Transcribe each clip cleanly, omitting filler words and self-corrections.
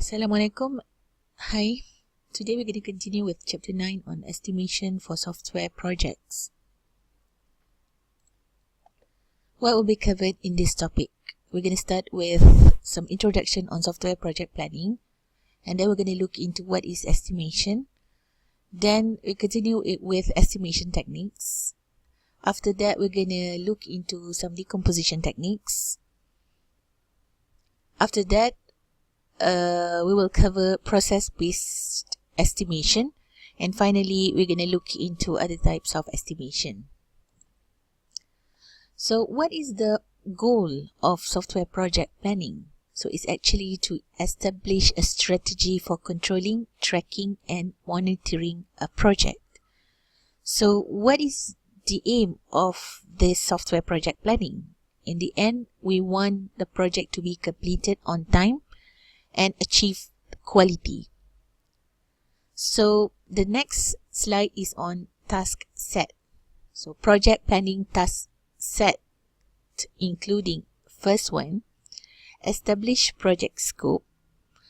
Assalamualaikum. Hi. Today we're going to continue with chapter 9 on estimation for software projects. What will be covered in this topic? We're going to start with some introduction on software project planning, and then we're going to look into what is estimation. Then we continue it with estimation techniques. After that, we're going to look into some decomposition techniques. After that, we will cover process-based estimation, and finally we're going to look into other types of estimation. So what is the goal of software project planning? So it's actually to establish a strategy for controlling, tracking and monitoring a project. So what is the aim of this software project planning? In the end, we want the project to be completed on time and achieve quality. So the next slide is on task set. So project planning task set, including first one, establish project scope.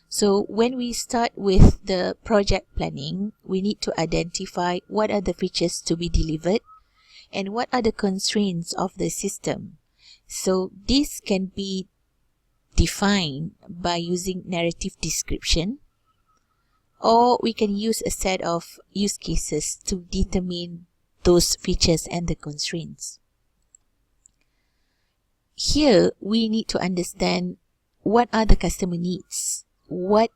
So when we start with the project planning, we need to identify what are the features to be delivered and what are the constraints of the system. So this can be defined by using narrative description, or we can use a set of use cases to determine those features and the constraints. Here we need to understand what are the customer needs, what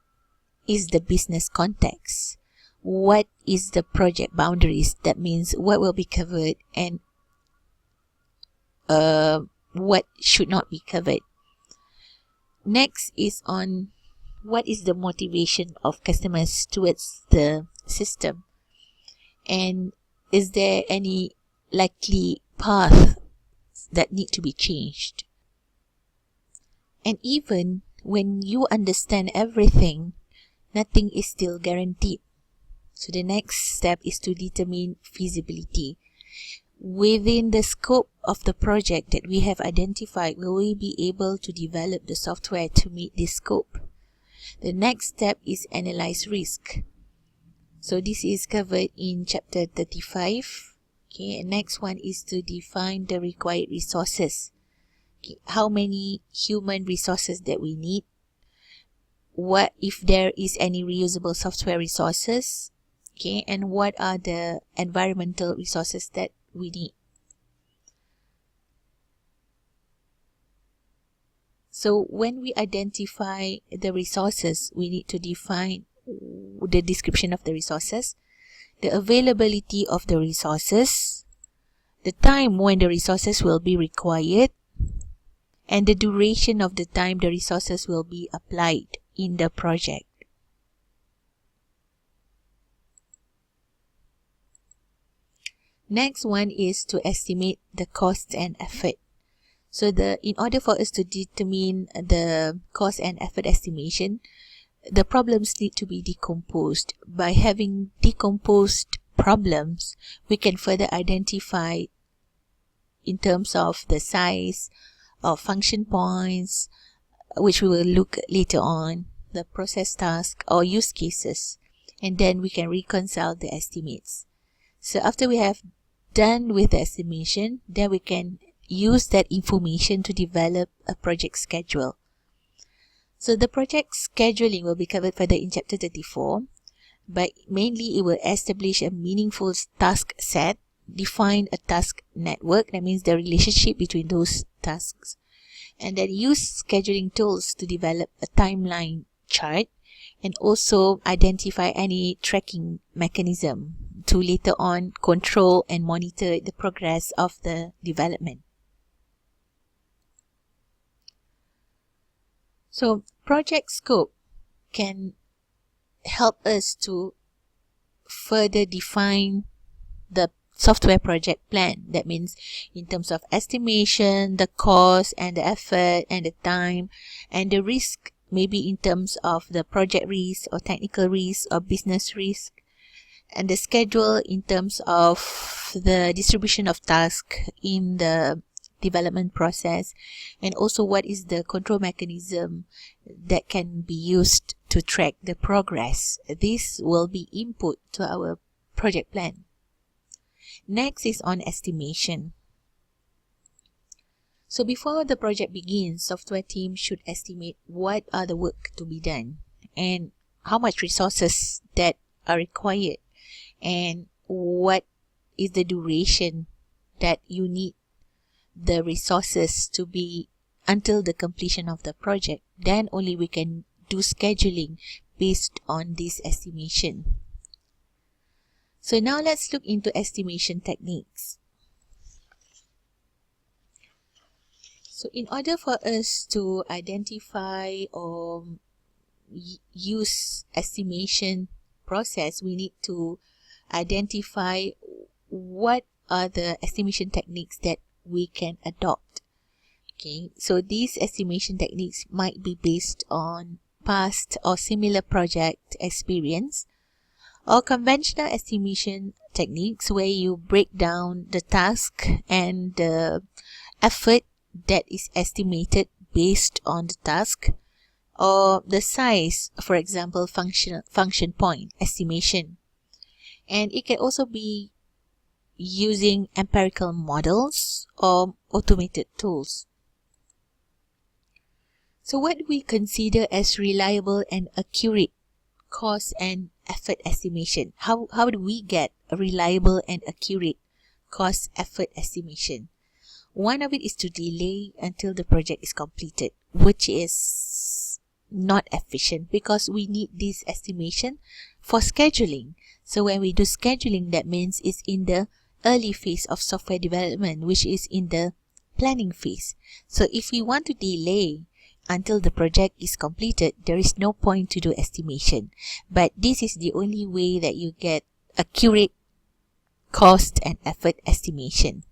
is the business context, what is the project boundaries, that means what will be covered and what should not be covered. Next is on what is the motivation of customers towards the system, and is there any likely path that need to be changed. And even when you understand everything, nothing is still guaranteed. So the next step is to determine feasibility. Within the scope of the project that we have identified, will we be able to develop the software to meet this scope? The next step is analyze risk. So this is covered in chapter 35. Okay, and next one is to define the required resources. Okay, how many human resources that we need? What if there is any reusable software resources? Okay, and what are the environmental resources that we need? So when we identify the resources, we need to define the description of the resources, the availability of the resources, the time when the resources will be required, and the duration of the time the resources will be applied in the project. Next one is to estimate the cost and effort. So in order for us to determine the cost and effort estimation, the problems need to be decomposed. By having decomposed problems, we can further identify in terms of the size of function points, which we will look later on, the process task or use cases, and then we can reconcile the estimates. So after we have done with the estimation, then we can use that information to develop a project schedule. So the project scheduling will be covered further in chapter 34, but mainly it will establish a meaningful task set, define a task network, that means the relationship between those tasks, and then use scheduling tools to develop a timeline chart, and also identify any tracking mechanism to later on control and monitor the progress of the development. So project scope can help us to further define the software project plan. That means in terms of estimation, the cost and the effort and the time, and the risk, maybe in terms of the project risk or technical risk or business risk, and the schedule in terms of the distribution of tasks in the development process, and also what is the control mechanism that can be used to track the progress. This will be input to our project plan. Next is on estimation. So before the project begins, software team should estimate what are the work to be done and how much resources that are required and what is the duration that you need the resources to be until the completion of the project. Then only we can do scheduling based on this estimation. So now let's look into estimation techniques. So in order for us to identify or use estimation process, we need to identify what are the estimation techniques that we can adopt. Okay, so these estimation techniques might be based on past or similar project experience, or conventional estimation techniques where you break down the task and the effort that is estimated based on the task, or the size, for example, function point estimation. And it can also be using empirical models or automated tools. So what we consider as reliable and accurate cost and effort estimation? How do we get a reliable and accurate cost effort estimation? One of it is to delay until the project is completed, which is not efficient because we need this estimation for scheduling. So when we do scheduling, that means it's in the early phase of software development, which is in the planning phase. So if we want to delay until the project is completed, there is no point to do estimation. But this is the only way that you get accurate cost and effort estimation.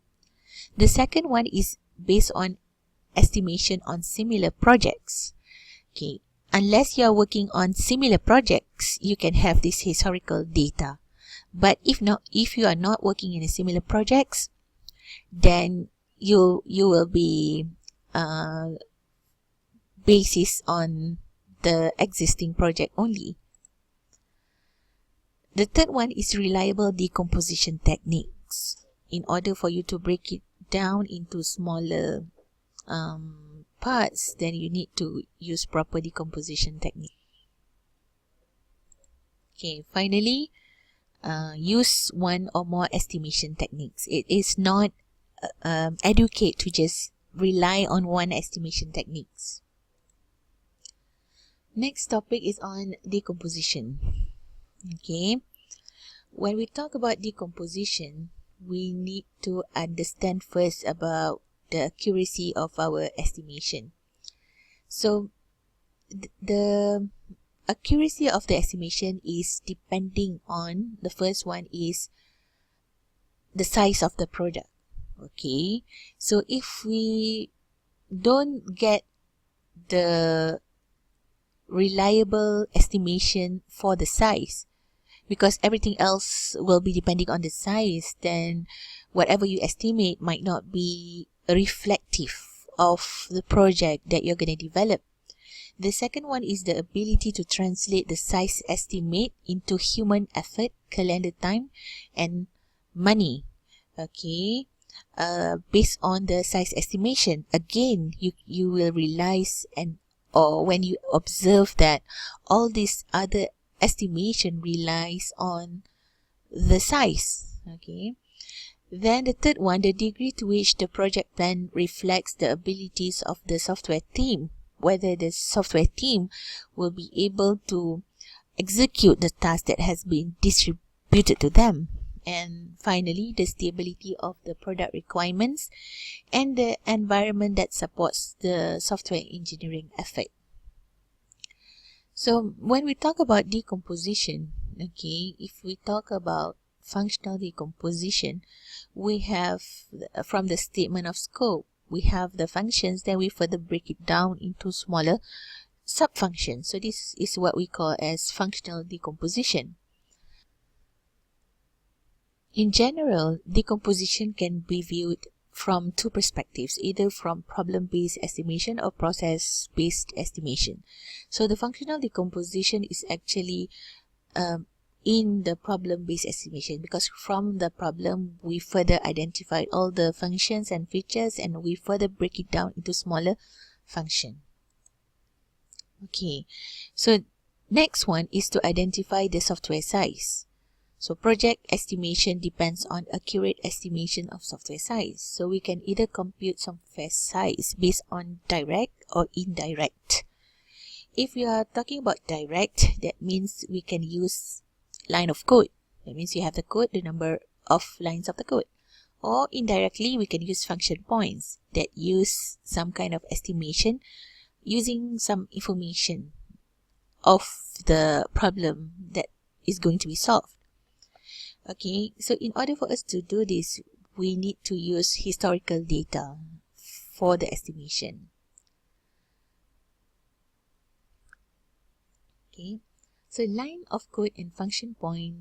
The second one is based on estimation on similar projects. Okay, unless you are working on similar projects, you can have this historical data. But if you are not working in a similar projects, then you will be basis on the existing project only. The third one is reliable decomposition techniques. In order for you to break it down into smaller parts, then you need to use proper decomposition technique. Okay, finally, use one or more estimation techniques. It is not educate to just rely on one estimation techniques. Next topic is on decomposition. Okay, when we talk about decomposition, we need to understand first about the accuracy of our estimation. So the accuracy of the estimation is depending on, the first one is the size of the product. Okay, so if we don't get the reliable estimation for the size, because everything else will be depending on the size, then whatever you estimate might not be reflective of the project that you're going to develop. The second one is the ability to translate the size estimate into human effort, calendar time, and money. Okay, based on the size estimation, again, you will realize or when you observe that all these other estimation relies on the size. Okay, then the third one, the degree to which the project plan reflects the abilities of the software team, whether the software team will be able to execute the task that has been distributed to them. And finally, the stability of the product requirements and the environment that supports the software engineering effort. So when we talk about decomposition, okay, if we talk about functional decomposition, we have from the statement of scope, we have the functions, then we further break it down into smaller sub-functions. So this is what we call as functional decomposition. In general, decomposition can be viewed from two perspectives, either from problem-based estimation or process-based estimation. So the functional decomposition is actually in the problem-based estimation, because from the problem we further identify all the functions and features and we further break it down into smaller function. Okay, so next one is to identify the software size. So project estimation depends on accurate estimation of software size. So we can either compute software size based on direct or indirect. If we are talking about direct, that means we can use line of code. That means you have the code, the number of lines of the code. Or indirectly, we can use function points that use some kind of estimation using some information of the problem that is going to be solved. Okay, so in order for us to do this, we need to use historical data for the estimation. Okay, so line of code and function point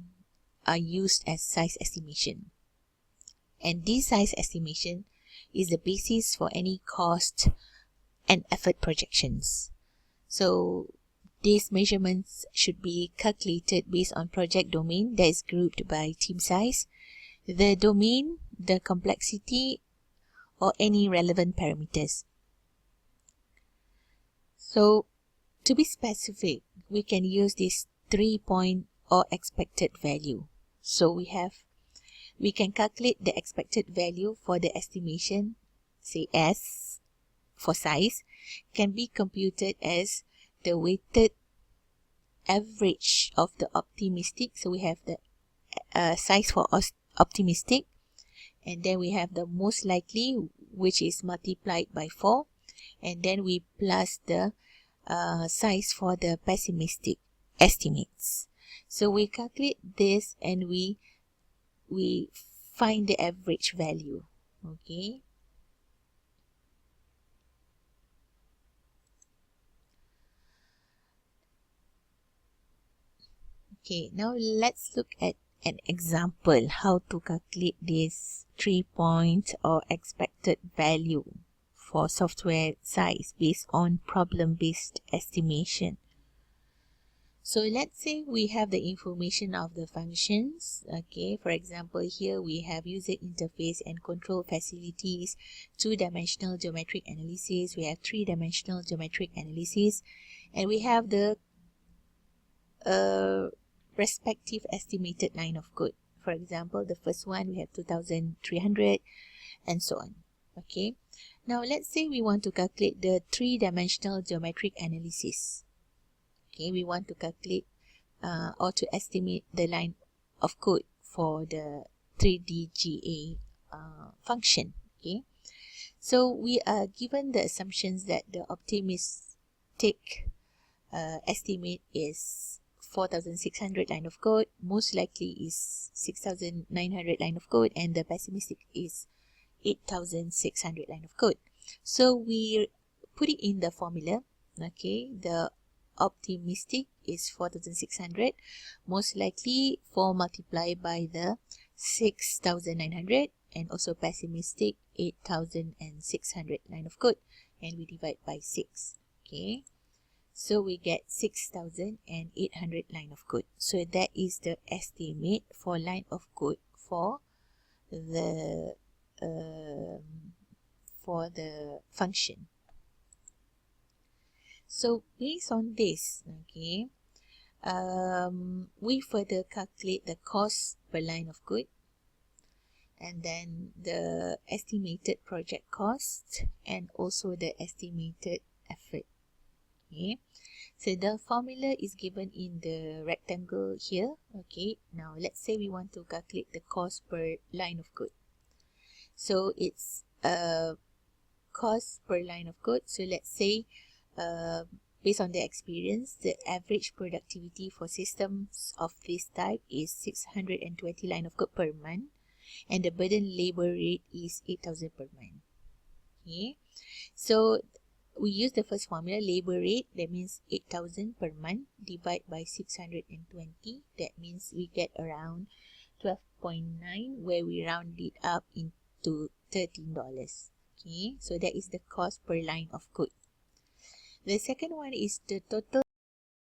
are used as size estimation. And this size estimation is the basis for any cost and effort projections. So these measurements should be calculated based on project domain that is grouped by team size, the domain, the complexity, or any relevant parameters. So to be specific, we can use this 3-point or expected value. So we can calculate the expected value for the estimation, say S for size, can be computed as the weighted average of the optimistic. So we have the size for optimistic, and then we have the most likely, which is multiplied by 4, and then we plus the size for the pessimistic estimates. So we calculate this and we find the average value. Okay. Okay, now let's look at an example how to calculate this 3-point or expected value for software size based on problem-based estimation. So let's say we have the information of the functions. Okay, for example, here we have user interface and control facilities, 2-dimensional geometric analysis, we have 3-dimensional geometric analysis, and we have the respective estimated line of code. For example, the first one we have 2300 and so on. Okay, now let's say we want to calculate the 3-dimensional geometric analysis. Okay, we want to calculate or to estimate the line of code for the 3DGA function. Okay, so we are given the assumptions that the optimistic estimate is 4600 line of code, most likely is 6900 line of code, and the pessimistic is 8600 line of code. So we put it in the formula. Okay, the optimistic is 4600, most likely 4 multiplied by the 6900, and also pessimistic 8600 line of code, and we divide by 6. Okay, so we get 6800 line of code. So that is the estimate for line of code for the function. So based on this, okay, we further calculate the cost per line of code, and then the estimated project cost, and also the estimated effort. Okay, so the formula is given in the rectangle here. Okay, now let's say we want to calculate the cost per line of code. So it's cost per line of code. So let's say based on the experience, the average productivity for systems of this type is 620 line of code per month, and the burden labor rate is 8,000 per month. Okay, so we use the first formula, labor rate, that means 8,000 per month, divide by 620, that means we get around 12.9, where we round it up into $13. Okay, so that is the cost per line of code. The second one is the total